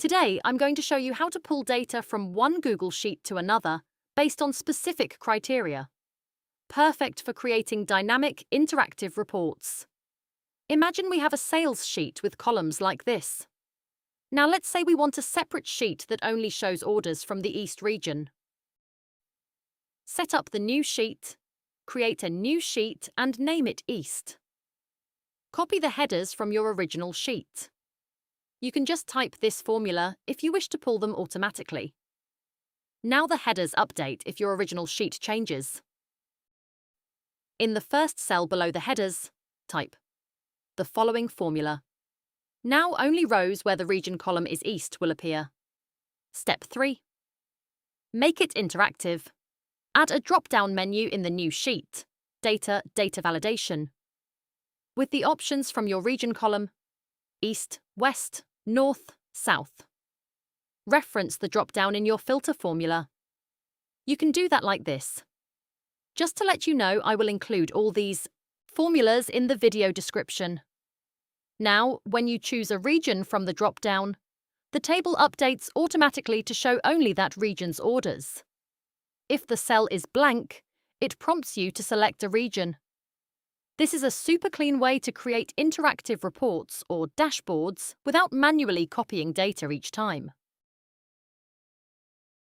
Today, I'm going to show you how to pull data from one Google Sheet to another based on specific criteria. Perfect for creating dynamic, interactive reports. Imagine we have a sales sheet with columns like this. Now let's say we want a separate sheet that only shows orders from the East region. Set up the new sheet, create a new sheet and name it East. Copy the headers from your original sheet. You can just type this formula if you wish to pull them automatically. Now the headers update if your original sheet changes. In the first cell below the headers, type the following formula. Now only rows where the region column is East will appear. Step 3. Make it interactive. Add a drop-down menu in the new sheet, Data Validation. With the options from your region column, East, West, North, South. Reference the drop-down in your filter formula. You can do that like this. Just to let you know, I will include all these formulas in the video description. Now, when you choose a region from the drop-down, the table updates automatically to show only that region's orders. If the cell is blank, it prompts you to select a region. This is a super clean way to create interactive reports or dashboards without manually copying data each time.